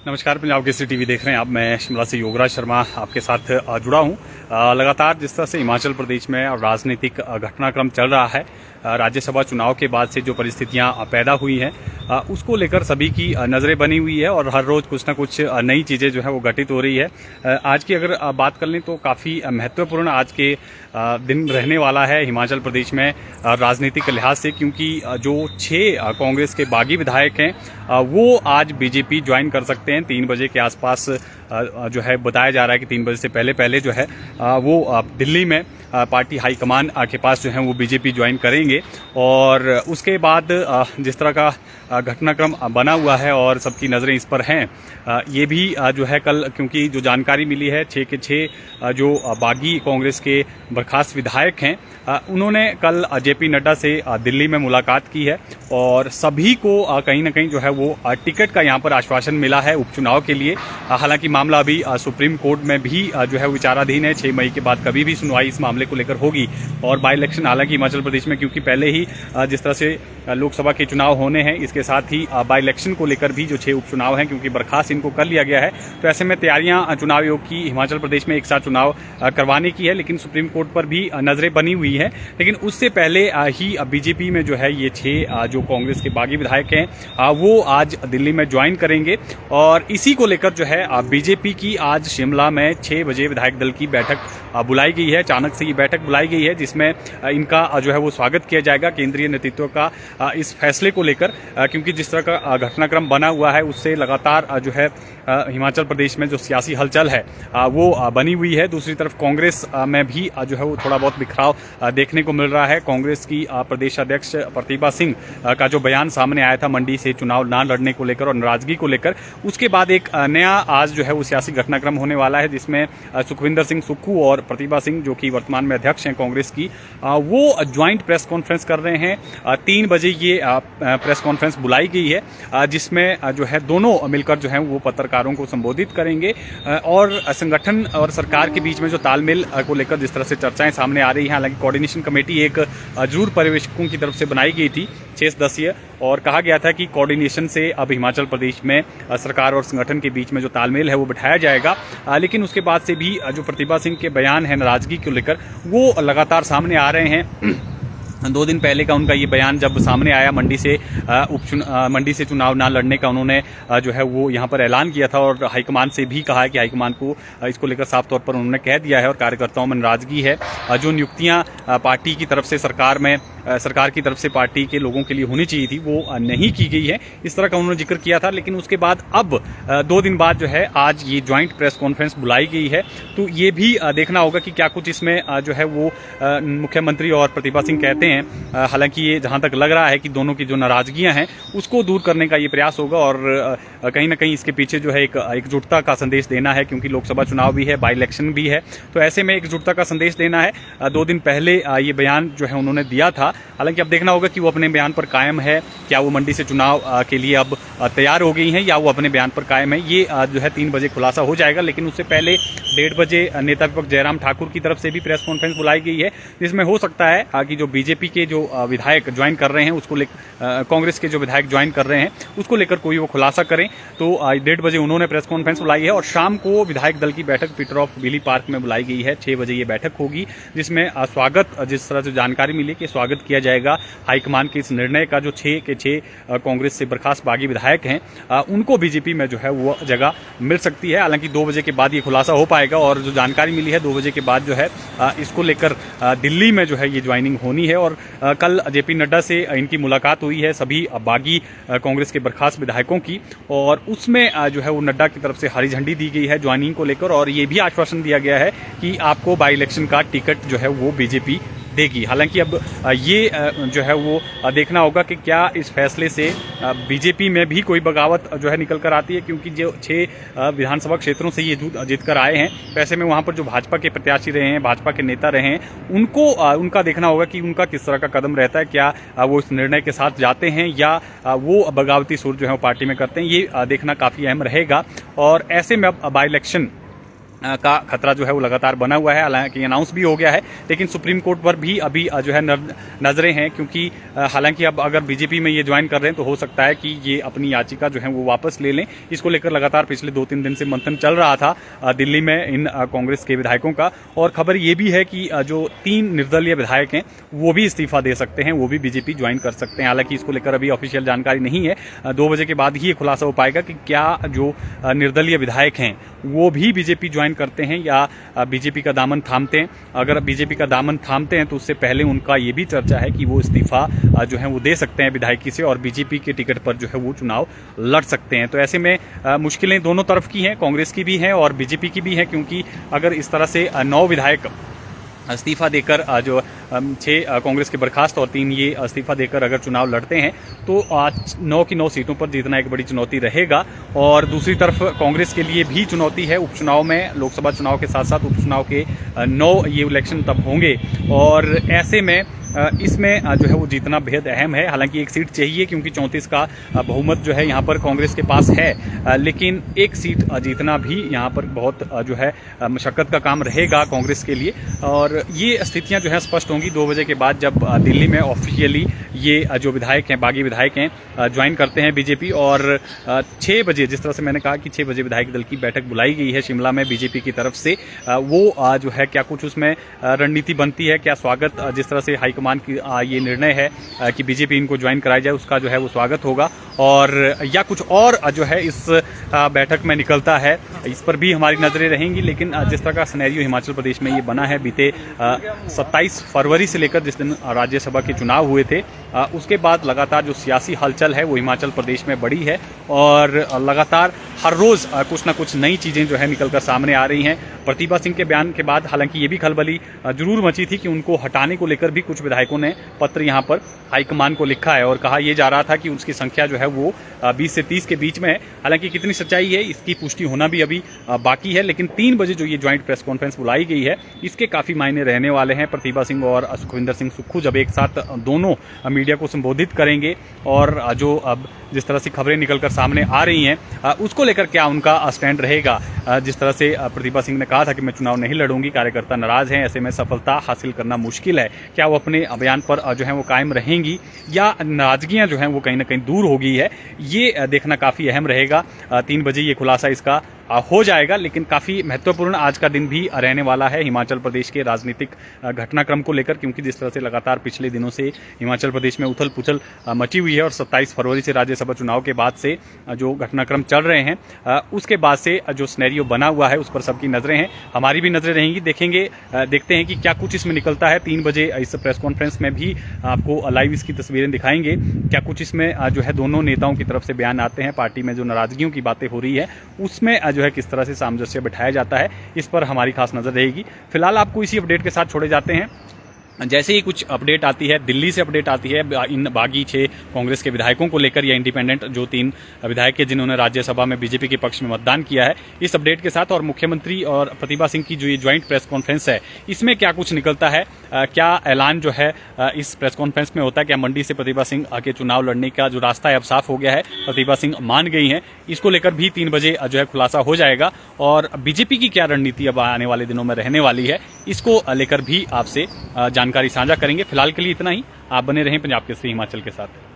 नमस्कार, पंजाब केसरी टीवी देख रहे हैं आप। मैं शिमला से योगराज शर्मा आपके साथ जुड़ा हूं। लगातार जिस तरह से हिमाचल प्रदेश में राजनीतिक घटनाक्रम चल रहा है, राज्यसभा चुनाव के बाद से जो परिस्थितियां पैदा हुई हैं उसको लेकर सभी की नज़रें बनी हुई है और हर रोज़ कुछ ना कुछ नई चीज़ें जो है वो घटित हो रही है। आज की अगर बात कर लें तो काफ़ी महत्वपूर्ण आज के दिन रहने वाला है हिमाचल प्रदेश में राजनीतिक लिहाज से, क्योंकि जो 6 कांग्रेस के बागी विधायक हैं वो आज बीजेपी ज्वाइन कर सकते हैं। 3 बजे के आसपास जो है बताया जा रहा है कि 3 बजे से पहले जो है वो दिल्ली में पार्टी हाईकमान के पास जो है वो बीजेपी ज्वाइन करेंगे। और उसके बाद जिस तरह का घटनाक्रम बना हुआ है और सबकी नज़रें इस पर हैं, ये भी जो है कल, क्योंकि जो जानकारी मिली है 6 के 6 जो बागी कांग्रेस के बर्खास्त विधायक हैं उन्होंने कल जेपी नड्डा से दिल्ली में मुलाकात की है और सभी को कहीं ना कहीं जो है वो टिकट का यहाँ पर आश्वासन मिला है उपचुनाव के लिए। हालांकि मामला अभी सुप्रीम कोर्ट में भी जो है विचाराधीन है। 6 मई के बाद कभी भी सुनवाई इस मामले को लेकर होगी। और बाई इलेक्शन हालांकि हिमाचल प्रदेश में, क्योंकि पहले ही जिस तरह से लोकसभा के चुनाव होने हैं, इसके साथ ही बाई इलेक्शन को लेकर भी जो 6 उपचुनाव हैं, क्योंकि बर्खास्त इनको कर लिया गया है, तो ऐसे में तैयारियां चुनाव आयोग की हिमाचल प्रदेश में एक साथ चुनाव करवाने की है। लेकिन सुप्रीम कोर्ट पर भी नजरें बनी हुई है। लेकिन उससे पहले ही बीजेपी में जो है ये 6 जो कांग्रेस के बागी विधायक हैं वो आज दिल्ली में ज्वाइन करेंगे। और इसी को लेकर जो है बीजेपी की आज शिमला में 6 बजे विधायक दल की बैठक बुलाई गई है। अचानक से ये बैठक बुलाई गई है जिसमें इनका जो है वो स्वागत किया जाएगा केंद्रीय नेतृत्व का इस फैसले को लेकर, क्योंकि जिस तरह का घटनाक्रम बना हुआ है उससे लगातार जो है हिमाचल प्रदेश में जो सियासी हलचल है वो बनी हुई है। दूसरी तरफ कांग्रेस में भी जो है वो थोड़ा बहुत बिखराव देखने को मिल रहा है। कांग्रेस की प्रदेश अध्यक्ष प्रतिभा सिंह का जो बयान सामने आया था मंडी से चुनाव ना लड़ने को लेकर और नाराजगी को लेकर, उसके बाद एक नया आज जो है वो सियासी घटनाक्रम होने वाला है जिसमें सुखविंदर सिंह सुक्खू और प्रतिभा सिंह, जो कि वर्तमान में अध्यक्ष हैं कांग्रेस की, वो ज्वाइंट प्रेस कॉन्फ्रेंस कर रहे हैं। 3 बजे ये प्रेस कॉन्फ्रेंस बुलाई गई है जिसमें जो है दोनों मिलकर जो है वो पत्रकारों को संबोधित करेंगे। और संगठन और सरकार के बीच में जो तालमेल को लेकर जिस तरह से चर्चाएं सामने आ रही हैं, हालांकि कोऑर्डिनेशन कमेटी एक जरूर पर्यवेक्षकों की तरफ से बनाई गई थी 6 सदस्यीय, और कहा गया था कि कोऑर्डिनेशन से अब हिमाचल प्रदेश में सरकार और संगठन के बीच में जो तालमेल है वो बिठाया जाएगा। लेकिन उसके बाद से भी जो प्रतिभा सिंह के बयान है नाराजगी को लेकर वो लगातार सामने आ रहे हैं। 2 दिन पहले का उनका ये बयान जब सामने आया मंडी से चुनाव ना लड़ने का, उन्होंने जो है वो यहाँ पर ऐलान किया था और हाईकमान से भी कहा है कि हाईकमान को इसको लेकर साफ तौर पर उन्होंने कह दिया है और कार्यकर्ताओं में नाराजगी है। जो नियुक्तियां पार्टी की तरफ से सरकार की तरफ से पार्टी के लोगों के लिए होनी चाहिए थी वो नहीं की गई है, इस तरह का उन्होंने जिक्र किया था। लेकिन उसके बाद अब 2 दिन बाद जो है आज ये ज्वाइंट प्रेस कॉन्फ्रेंस बुलाई गई है, तो ये भी देखना होगा कि क्या कुछ इसमें जो है वो मुख्यमंत्री और प्रतिभा सिंह कहते हैं। हालांकि ये जहां तक लग रहा है कि दोनों की जो नाराजगियां हैं उसको दूर करने का ये प्रयास होगा और कहीं ना कहीं इसके पीछे जो है एक एकजुटता का संदेश देना है, क्योंकि लोकसभा चुनाव भी है, बाई इलेक्शन भी है, तो ऐसे में एकजुटता का संदेश देना है। 2 दिन पहले ये बयान जो है उन्होंने दिया था। हालांकि अब देखना होगा कि वो अपने बयान पर कायम है, क्या वो मंडी से चुनाव के लिए अब तैयार हो गई हैं या वो अपने बयान पर कायम है, ये जो है 3 बजे खुलासा हो जाएगा। लेकिन उससे पहले 1:30 बजे नेता विपक्ष जयराम ठाकुर की तरफ से भी प्रेस कॉन्फ्रेंस बुलाई गई है, जिसमें हो सकता है कि जो बीजेपी के जो विधायक ज्वाइन कर रहे हैं उसको कांग्रेस के जो विधायक ज्वाइन कर रहे हैं उसको लेकर कोई वो खुलासा करें। तो 1:30 बजे उन्होंने प्रेस कॉन्फ्रेंस बुलाई है और शाम को विधायक दल की बैठक पीटर ऑफ विली पार्क में बुलाई गई है। 6 बजे ये बैठक होगी जिसमें स्वागत, जिस तरह से जानकारी मिली कि स्वागत किया जाएगा हाईकमान के इस निर्णय का। जो 6 के 6 कांग्रेस से बर्खास्त बागी विधायक हैं उनको बीजेपी में जो है वो जगह मिल सकती है। हालांकि 2 बजे के बाद ये खुलासा हो पाएगा और जो जानकारी मिली है 2 बजे के बाद जो है इसको लेकर दिल्ली में जो है ये ज्वाइनिंग होनी है। और कल जेपी नड्डा से इनकी मुलाकात हुई है सभी बागी कांग्रेस के बर्खास्त विधायकों की, और उसमें जो है वो नड्डा की तरफ से हरी झंडी दी गई है ज्वाइनिंग को लेकर, और ये भी आश्वासन दिया गया है कि आपको बाई इलेक्शन का टिकट जो है वो बीजेपी देगी। हालांकि अब ये जो है वो देखना होगा कि क्या इस फैसले से बीजेपी में भी कोई बगावत जो है निकल कर आती है, क्योंकि जो 6 विधानसभा क्षेत्रों से ये जीत कर आए हैं, वैसे में वहां पर जो भाजपा के प्रत्याशी रहे हैं, भाजपा के नेता रहे हैं, उनको उनका देखना होगा कि उनका किस तरह का कदम रहता है, क्या वो इस निर्णय के साथ जाते हैं या वो बगावती सुर जो है वो पार्टी में करते हैं, ये देखना काफी अहम रहेगा। और ऐसे में अब बाई इलेक्शन का खतरा जो है वो लगातार बना हुआ है। हालांकि अनाउंस भी हो गया है, लेकिन सुप्रीम कोर्ट पर भी अभी जो है नजरें हैं, क्योंकि हालांकि अब अगर बीजेपी में ये ज्वाइन कर रहे हैं तो हो सकता है कि ये अपनी याचिका जो है वो वापस ले लें। इसको लेकर लगातार पिछले 2-3 दिन से मंथन चल रहा था दिल्ली में इन कांग्रेस के विधायकों का। और खबर ये भी है कि जो 3 निर्दलीय विधायक हैं वो भी इस्तीफा दे सकते हैं, वो भी बीजेपी ज्वाइन कर सकते हैं। हालांकि इसको लेकर अभी ऑफिशियल जानकारी नहीं है, 2 बजे के बाद ही ये खुलासा हो पाएगा कि क्या जो निर्दलीय विधायक हैं वो भी बीजेपी ज्वाइन करते हैं या बीजेपी का दामन थामते हैं। अगर बीजेपी का दामन थामते हैं तो उससे पहले उनका ये भी चर्चा है कि वो इस्तीफा जो है वो दे सकते हैं विधायकी से और बीजेपी के टिकट पर जो है वो चुनाव लड़ सकते हैं। तो ऐसे में मुश्किलें दोनों तरफ की हैं, कांग्रेस की भी हैं और बीजेपी की भी हैं, क्योंकि अगर इस तरह से 9 विधायक इस्तीफा देकर जो 6 कांग्रेस के बर्खास्त और 3 ये इस्तीफा देकर अगर चुनाव लड़ते हैं तो 9 की 9 सीटों पर जीतना एक बड़ी चुनौती रहेगा। और दूसरी तरफ कांग्रेस के लिए भी चुनौती है। उपचुनाव में, लोकसभा चुनाव के साथ साथ उपचुनाव के 9 ये इलेक्शन तब होंगे और ऐसे में इसमें जो है वो जीतना बेहद अहम है। हालांकि एक सीट चाहिए, क्योंकि 34 का बहुमत जो है यहाँ पर कांग्रेस के पास है, लेकिन एक सीट जीतना भी यहाँ पर बहुत जो है मशक्कत का काम रहेगा कांग्रेस के लिए। और ये स्थितियाँ जो है स्पष्ट होंगी 2 बजे के बाद, जब दिल्ली में ऑफिशियली ये जो विधायक हैं, बागी विधायक हैं, ज्वाइन करते हैं बीजेपी। और 6 बजे, जिस तरह से मैंने कहा कि 6 बजे विधायक दल की बैठक बुलाई गई है शिमला में बीजेपी की तरफ से, वो जो है क्या कुछ उसमें रणनीति बनती है, क्या स्वागत, जिस तरह से हाईकमान की ये निर्णय है कि बीजेपी इनको ज्वाइन कराई जाए, उसका जो है वो स्वागत होगा। और या कुछ और जो है इस बैठक में निकलता है, इस पर भी हमारी नजरें रहेंगी। लेकिन जिस तरह का सिनेरियो हिमाचल प्रदेश में ये बना है, बीते 27 फरवरी से लेकर जिस दिन राज्यसभा के चुनाव हुए थे, उसके बाद लगातार जो सियासी हलचल है वो हिमाचल प्रदेश में बढ़ी है और लगातार हर रोज कुछ ना कुछ नई चीजें जो है निकलकर सामने आ रही हैं। प्रतिभा सिंह के बयान के बाद हालांकि ये भी खलबली जरूर मची थी कि उनको हटाने को लेकर भी कुछ विधायकों ने पत्र यहाँ पर हाईकमान को लिखा है और कहा यह जा रहा था कि उसकी संख्या जो है वो 20 से 30 के बीच में है। हालांकि कितनी सच्चाई है इसकी पुष्टि होना भी अभी बाकी है, लेकिन 3 बजे जो ये ज्वाइंट प्रेस कॉन्फ्रेंस बुलाई गई है इसके काफी मायने रहने वाले हैं। प्रतिभा सिंह और सुखविंदर सिंह सुक्खू जब एक साथ दोनों मीडिया को संबोधित करेंगे और जो अब जिस तरह से खबरें निकलकर सामने आ रही हैं उसको लेकर क्या उनका स्टैंड रहेगा। जिस तरह से प्रतिभा सिंह ने कहा था कि मैं चुनाव नहीं लड़ूंगी, कार्यकर्ता नाराज हैं, ऐसे में सफलता हासिल करना मुश्किल है, क्या वो अपने अभियान पर जो है वो कायम रहेंगी या नाराजगियां जो हैं वो कहीं ना कहीं दूर हो गई है, ये देखना काफी अहम रहेगा। 3 बजे ये खुलासा इसका हो जाएगा, लेकिन काफी महत्वपूर्ण आज का दिन भी रहने वाला है हिमाचल प्रदेश के राजनीतिक घटनाक्रम को लेकर, क्योंकि जिस तरह से लगातार पिछले दिनों से हिमाचल प्रदेश में उथल पुथल मची हुई है और 27 फरवरी से राज्यसभा चुनाव के बाद से जो घटनाक्रम चल रहे हैं उसके बाद से जो सिनेरियो बना हुआ है उस पर सबकी नजरें हैं, हमारी भी नजरें रहेंगी। देखते हैं कि क्या कुछ इसमें निकलता है। 3 बजे इस प्रेस कॉन्फ्रेंस में भी आपको लाइव इसकी तस्वीरें दिखाएंगे, क्या कुछ इसमें जो है दोनों नेताओं की तरफ से बयान आते हैं, पार्टी में जो नाराजगियों की बातें हो रही है उसमें जो है किस तरह से सामंजस्य बिठाया जाता है, इस पर हमारी खास नजर रहेगी। फिलहाल आपको इसी अपडेट के साथ छोड़े जाते हैं। जैसे ही कुछ अपडेट आती है, दिल्ली से अपडेट आती है इन बागी 6 कांग्रेस के विधायकों को लेकर या इंडिपेंडेंट जो 3 विधायक है जिन्होंने राज्यसभा में बीजेपी के पक्ष में मतदान किया है, इस अपडेट के साथ और मुख्यमंत्री और प्रतिभा सिंह की जो ये ज्वाइंट प्रेस कॉन्फ्रेंस है इसमें क्या कुछ निकलता है, क्या ऐलान जो है इस प्रेस कॉन्फ्रेंस में होता है, क्या मंडी से प्रतिभा सिंह के चुनाव लड़ने का जो रास्ता है अब साफ हो गया है, प्रतिभा सिंह मान गई हैं, इसको लेकर भी 3 बजे जो है खुलासा हो जाएगा। और बीजेपी की क्या रणनीति अब आने वाले दिनों में रहने वाली है इसको लेकर भी आपसे जानकारी साझा करेंगे। फिलहाल के लिए इतना ही, आप बने रहें पंजाब केसरी हिमाचल के साथ।